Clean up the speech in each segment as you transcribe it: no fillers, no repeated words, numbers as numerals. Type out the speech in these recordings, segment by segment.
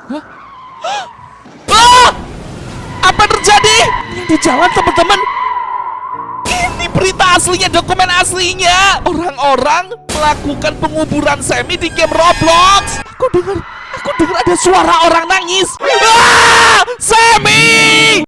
Hah? Ah! Apa terjadi? Di jalan teman-teman. Ini berita aslinya, dokumen aslinya. Orang-orang melakukan penguburan Sammy di game Roblox. Aku dengar ada suara orang nangis. Ah! Sammy!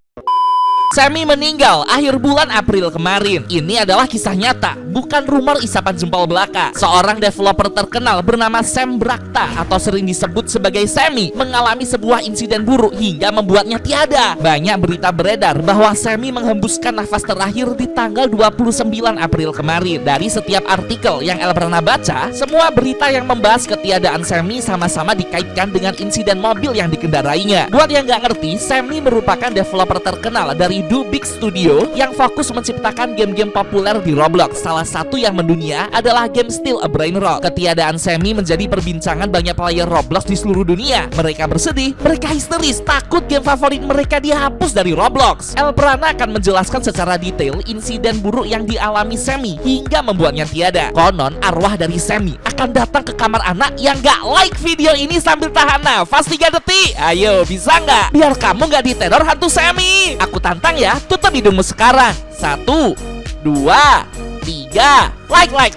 Sammy meninggal akhir bulan April kemarin. Ini adalah kisah nyata, bukan rumor isapan jempol belaka. Seorang developer terkenal bernama Sam Brakta atau sering disebut sebagai Sammy mengalami sebuah insiden buruk hingga membuatnya tiada. Banyak berita beredar bahwa Sammy menghembuskan nafas terakhir di tanggal 29 April kemarin. Dari setiap artikel yang El pernah baca, semua berita yang membahas ketiadaan Sammy sama-sama dikaitkan dengan insiden mobil yang dikendarainya. Buat yang nggak ngerti, Sammy merupakan developer terkenal dari Do Big Studio yang fokus menciptakan game-game populer di Roblox. Salah satu yang mendunia adalah game Still a Brain Rot. Ketiadaan Sammy menjadi perbincangan banyak player Roblox di seluruh dunia. Mereka bersedih, mereka histeris, takut game favorit mereka dihapus dari Roblox. El Prana akan menjelaskan secara detail insiden buruk yang dialami Sammy hingga membuatnya tiada. Konon arwah dari Sammy akan datang ke kamar anak yang gak like video ini sambil tahan nafas 3 detik. Ayo, bisa nggak? Biar kamu gak diteror hantu Sammy. Aku tantang ya, tutup hidungmu sekarang. 1, 2, 3.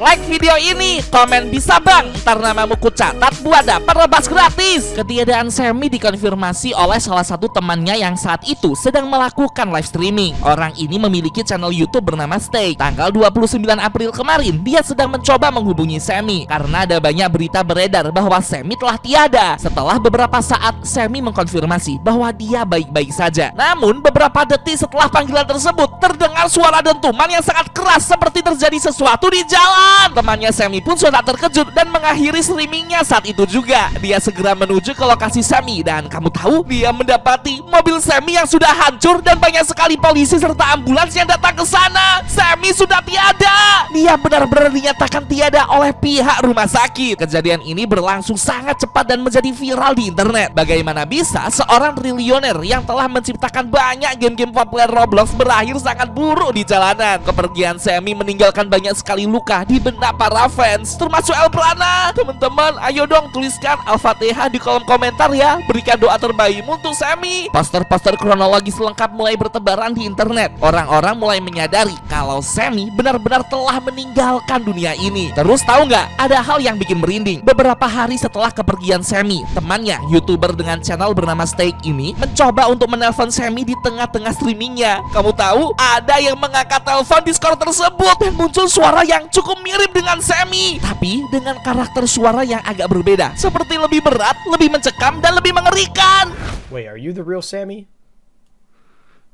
Like video ini. Komen bisa bang, ntar namamu ku catat buat dapat rebas gratis. Ketiadaan Sammy dikonfirmasi oleh salah satu temannya yang saat itu sedang melakukan live streaming. Orang ini memiliki channel YouTube bernama Steak. Tanggal 29 April kemarin, dia sedang mencoba menghubungi Sammy karena ada banyak berita beredar bahwa Sammy telah tiada. Setelah beberapa saat, Sammy mengkonfirmasi bahwa dia baik-baik saja. Namun beberapa detik setelah panggilan tersebut, terdengar suara dentuman yang sangat keras seperti terjadi sesuatu di jalan. Temannya Sammy pun sudah terkejut dan mengakhiri streamingnya saat itu juga. Dia segera menuju ke lokasi Sammy dan kamu tahu, dia mendapati mobil Sammy yang sudah hancur dan banyak sekali polisi serta ambulans yang datang ke sana. Sammy sudah tiada. Dia benar-benar dinyatakan tiada oleh pihak rumah sakit. Kejadian ini berlangsung sangat cepat dan menjadi viral di internet. Bagaimana bisa seorang triliuner yang telah menciptakan banyak game-game populer Roblox berakhir sangat buruk di jalanan? Kepergian Sammy meninggalkan banyak sekali luka di benak para fans, termasuk El Prana. Teman-teman, ayo dong tuliskan Al-Fatihah di kolom komentar ya. Berikan doa terbaikmu untuk Sammy. Poster-poster kronologis lengkap mulai bertebaran di internet. Orang-orang mulai menyadari kalau Sammy benar-benar telah meninggalkan dunia ini. Terus tahu nggak? Ada hal yang bikin merinding. Beberapa hari setelah kepergian Sammy, temannya, YouTuber dengan channel bernama Steak ini, mencoba untuk menelpon Sammy di tengah-tengah streamingnya. Kamu tahu? Ada yang mengangkat telepon Discord tersebut dan muncul suara yang cukup mirip dengan Sammy, tapi dengan karakter suara yang agak berbeda, seperti lebih berat, lebih mencekam, dan lebih mengerikan. Wait, are you the real Sammy?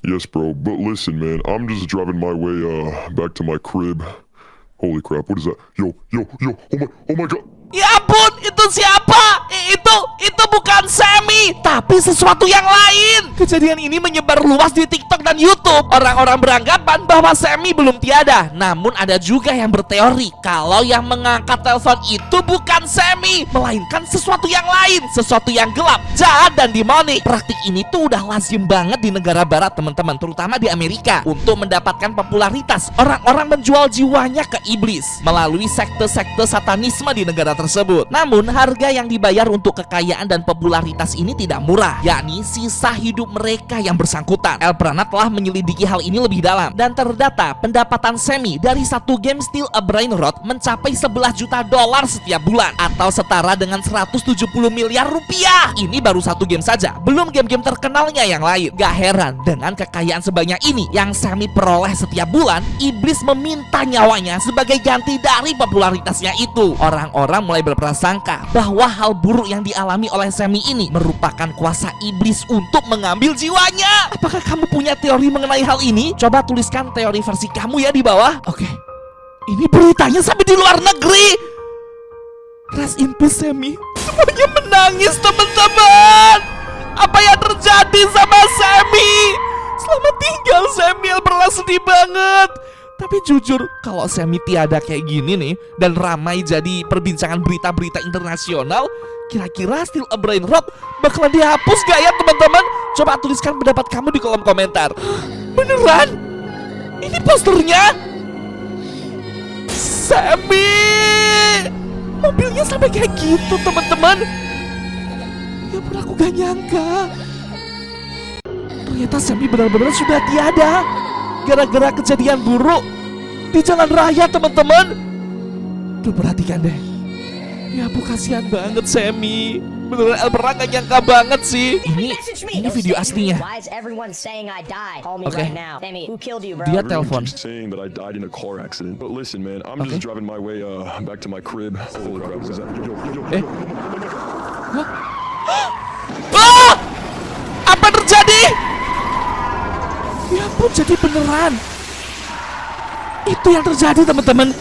Yes, bro, but listen, man, I'm just driving my way, back to my crib. Holy crap, what is that? Yo, oh my god. Ya ampun, itu siapa? Itu bukan Sammy, tapi sesuatu yang lain. Kejadian ini menyebar luas di TikTok dan YouTube. Orang-orang beranggapan bahwa Sammy belum tiada. Namun ada juga yang berteori kalau yang mengangkat telepon itu bukan Sammy, melainkan sesuatu yang lain, sesuatu yang gelap, jahat, dan demonik. Praktik ini tuh udah lazim banget di negara barat, teman-teman, terutama di Amerika. Untuk mendapatkan popularitas, orang-orang menjual jiwanya ke iblis melalui sekte-sekte satanisme di negara tersebut. Namun harga yang dibayar untuk kekayaan dan popularitas ini tidak murah, yakni sisa hidup mereka yang bersangkutan. El Prana telah menyelidiki hal ini lebih dalam dan terdata pendapatan Sammy dari satu game Still a Brain Rot mencapai 11 juta dolar setiap bulan atau setara dengan 170 miliar rupiah. Ini baru satu game saja, belum game-game terkenalnya yang lain. Gak heran dengan kekayaan sebanyak ini yang Sammy peroleh setiap bulan, iblis meminta nyawanya sebagai ganti dari popularitasnya itu. Orang-orang mulai berprasangka bahwa hal buruk yang dialami oleh Sammy ini merupakan kuasa iblis untuk mengambil jiwanya. Apakah kamu punya teori mengenai hal ini? Coba tuliskan teori versi kamu ya di bawah. Oke, ini beritanya sampai di luar negeri. Rest in peace Sammy. Semuanya menangis teman-teman. Apa yang terjadi sama Sammy? Selamat tinggal Sammy, pernah sedih banget. Tapi jujur, kalau Sammy tiada kayak gini nih dan ramai jadi perbincangan berita-berita internasional, kira-kira Still a Brain Rot bakalan dihapus gak ya teman-teman? Coba tuliskan pendapat kamu di kolom komentar. Beneran? Ini posternya Sammy. Mobilnya sampai kayak gitu teman-teman. Ya pun aku gak nyangka. Ternyata Sammy benar-benar sudah tiada gara-gara kejadian buruk di jalan raya teman-teman. Tuh perhatikan deh. Ya ampun kasihan banget Sammy. Beneran Elpera gak nyangka banget sih. Ini video aslinya. Oke. Dia telepon. Saying that I died in a car accident. But listen, man, I'm just driving my way back to my crib. Holy crap, what is that? Ah! Apa terjadi? Ya ampun, jadi beneran. Itu yang terjadi teman-teman.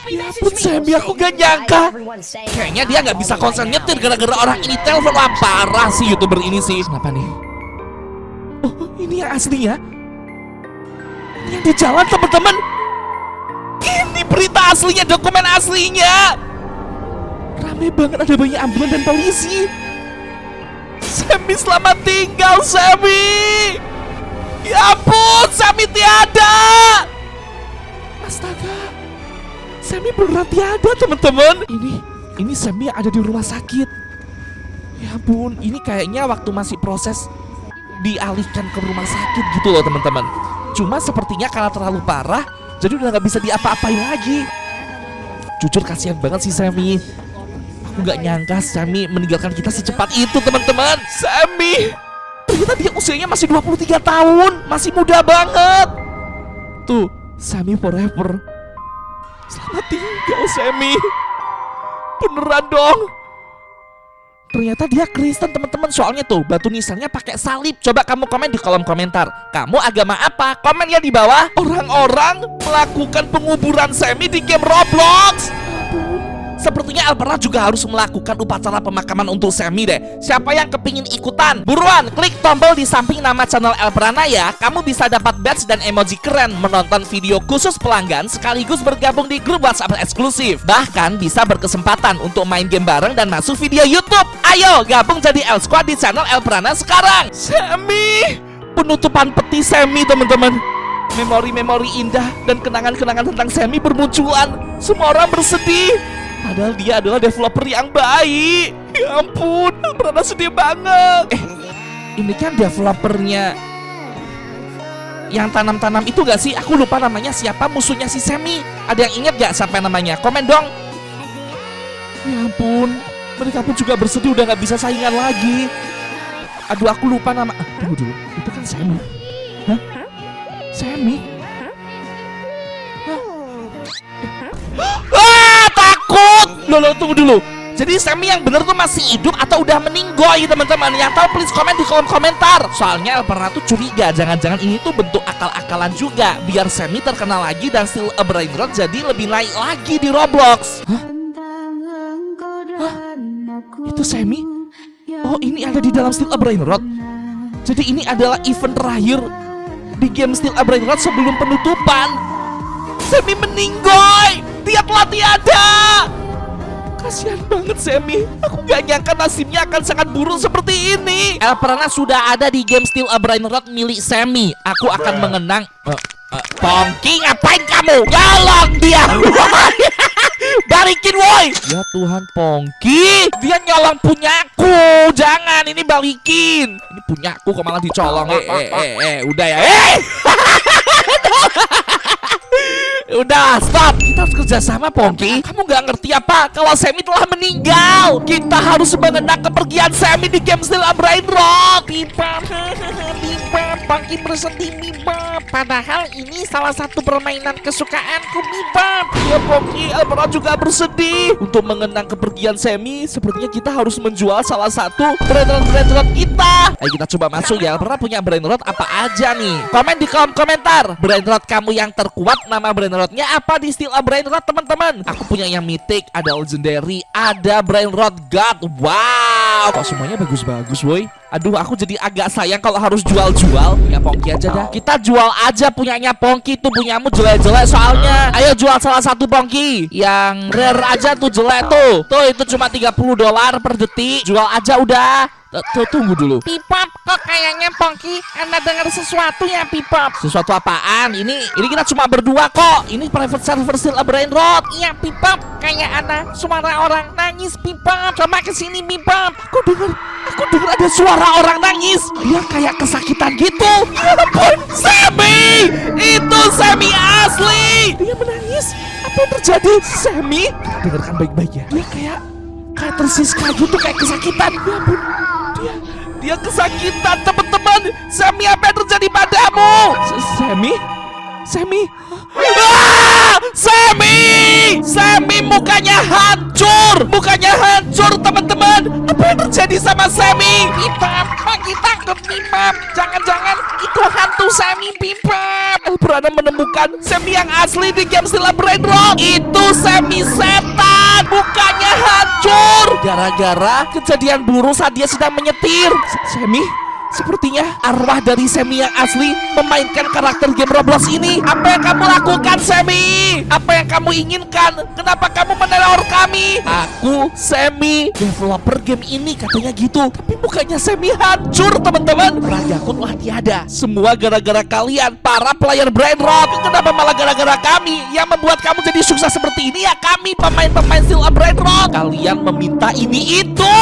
Ya ampun Sammy, aku gak nyangka. Kayaknya dia gak bisa konsen nyetir gara-gara orang ini telepon. Wah parah sih YouTuber ini sih. Kenapa nih? Oh ini yang aslinya. Ini yang di jalan teman-teman. Ini berita aslinya, dokumen aslinya. Rame banget, ada banyak ambulan dan polisi. Sammy selamat tinggal Sammy. Ya ampun Sammy tiada. Astaga, Sammy beneran tiada teman-teman. Ini Sammy ada di rumah sakit. Ya ampun, ini kayaknya waktu masih proses dialihkan ke rumah sakit gitu loh teman-teman. Cuma sepertinya karena terlalu parah, jadi udah nggak bisa diapa-apain lagi. Jujur kasihan banget sih Sammy. Aku nggak nyangka Sammy meninggalkan kita secepat itu teman-teman. Sammy, ternyata dia usianya masih 23 tahun, masih muda banget. Tuh, Sammy forever. Selamat tinggal Sammy. Beneran dong. Ternyata dia Kristen teman-teman. Soalnya tuh batu nisannya pakai salib. Coba kamu komen di kolom komentar. Kamu agama apa? Komen ya di bawah. Orang-orang melakukan penguburan Sammy di game Roblox. Sepertinya Elpera juga harus melakukan upacara pemakaman untuk Sammy deh. Siapa yang kepingin ikutan? Buruan, klik tombol di samping nama channel Elpera ya. Kamu bisa dapat badge dan emoji keren, menonton video khusus pelanggan, sekaligus bergabung di grup WhatsApp eksklusif. Bahkan bisa berkesempatan untuk main game bareng dan masuk video YouTube. Ayo gabung jadi El Squad di channel Elpera sekarang. Sammy, penutupan peti Sammy teman-teman. Memori-memori indah dan kenangan-kenangan tentang Sammy bermunculan. Semua orang bersedih. Padahal dia adalah developer yang baik. Ya ampun, Elpera sedih banget. Ini kan developernya yang tanam-tanam itu gak sih? Aku lupa namanya siapa musuhnya si Sammy. Ada yang inget gak siapa namanya? Komen dong. Ya ampun, mereka pun juga bersedih udah gak bisa saingan lagi. Aduh aku lupa nama. Tunggu dulu, itu kan Sammy. Hah? Sammy? Takut. Loh, tunggu dulu. Jadi Sammy yang bener tuh masih hidup atau udah meninggoy teman-teman? Yang tahu please komen di kolom komentar. Soalnya Elpera tuh curiga, jangan-jangan ini tuh bentuk akal-akalan juga biar Sammy terkenal lagi dan Still a Brain Rot jadi lebih naik lagi di Roblox. Hah? Itu Sammy? Oh ini ada di dalam Still a Brain Rot. Jadi ini adalah event terakhir di game Still a Brain Rot sebelum penutupan. Sammy meninggoy. Dia telah tiada. Kasihan banget Sammy. Aku gak nyangka nasibnya akan sangat buruk seperti ini. Elpera sudah ada di game Still a Brain Rot milik Sammy. Aku akan mengenang. Pongki ngapain kamu? Nyolong dia. Balikin woi. Ya Tuhan Pongki, dia nyolong punyaku. Jangan, ini balikin. Ini punyaku kok malah dicolong. Udah ya. Udah, stop. Kita harus kerjasama, Pongki. Kamu gak ngerti apa? Kalau Sammy telah meninggal, kita harus mengenang kepergian Sammy di game Still a Brain Rot. Bibab, Pongki bersedih, Bibab. Padahal ini salah satu permainan kesukaanku, Bibab. Ya, Pongki, Elpera juga bersedih. Untuk mengenang kepergian Sammy, sepertinya kita harus menjual salah satu Brain Rot kita. Ayo kita coba masuk ya. Elpera punya Brain Rot apa aja nih? Komen di kolom komentar. Brain Rot kamu yang terkuat, nama Brain Rotnya apa di Still a Brain Rot teman-teman? Aku punya yang mythic, ada legendary, ada Brain Rot God. Wow, kok semuanya bagus-bagus woi. Aduh aku jadi agak sayang kalau harus jual-jual. Punya Pongki aja dah. Kita jual aja punyanya Pongki. Tuh punyamu jelek-jelek soalnya. Ayo jual salah satu Pongki. Yang rare aja tuh jelek tuh. Tuh itu cuma $30 per detik. Jual aja udah. Tunggu dulu. Pipop, kok kayaknya Pongki Anda dengar sesuatu ya, Pipop? Sesuatu apaan? Ini kita cuma berdua kok. Ini private server Still a Brain Rot. Iya, Pipop, kayak ada suara orang nangis, Pipop. Coba kesini, Pipop. Aku dengar ada suara orang nangis. Dia kayak kesakitan gitu. Ya ampun, Sammy! Itu Sammy asli. Dia menangis. Apa yang terjadi? Sammy? Dengarkan baik-baik ya. Dia kayak tersiska gitu, kayak kesakitan. Ya ampun. Dia kesakitan, teman-teman. Sammy, apa yang terjadi padamu? Sammy? Ah! Sammy mukanya hancur, teman-teman. Apa yang terjadi sama Sammy? Pipop, Pongki takut, Pipop. Jangan-jangan itu hantu Sammy, Pipop. Elbrana menemukan Sammy yang asli di game Still a Brain Rot. Itu Sammy setan, mukanya hancur gara-gara kejadian buruk saat dia sedang menyetir. Sammy, sepertinya arwah dari Sammy yang asli memainkan karakter game Roblox ini. Apa yang kamu lakukan, Sammy? Apa yang kamu inginkan? Kenapa kamu meneror kami? Aku Sammy, developer game ini, katanya gitu. Tapi mukanya Sammy hancur, teman-teman. Rajaku telah tiada. Semua gara-gara kalian, para player Brain Rot. Kenapa malah gara-gara kami yang membuat kamu jadi sukses seperti ini? Ya kami, pemain-pemain Still a Brain Rot. Kalian meminta ini itu.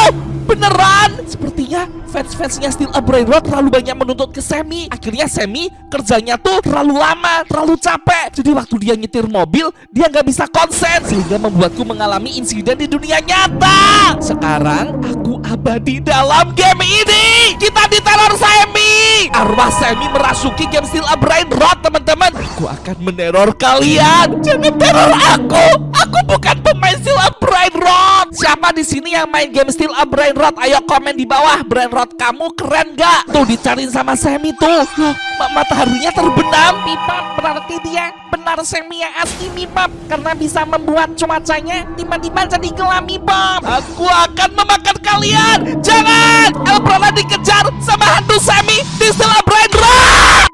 Beneran? Sepertinya fans-fansnya Still a Brain Rot terlalu banyak menuntut ke Sammy. Akhirnya Sammy kerjanya tuh terlalu lama, terlalu capek. Jadi waktu dia nyetir mobil, dia nggak bisa konsen, sehingga membuatku mengalami insiden di dunia nyata. Sekarang aku abadi dalam game ini. Kita diteror Sammy. Arwah Sammy merasuki game Still a Brain Rot, teman-teman. Aku akan meneror kalian. Jangan teror aku. Aku bukan pemain Still a Brain Rot. Siapa di sini yang main game Still a Brain Rot? Ayo komen di bawah. Brain Rot kamu keren gak? Tuh dicariin sama Sammy tuh. Loh, mataharinya terbenam. Pipop, berarti dia benar Sammy yang asli, Pipop. Karena bisa membuat cuacanya tiba-tiba jadi gelap, Pipop. Aku akan memakan kalian. Jangan! Elbrana dikejar.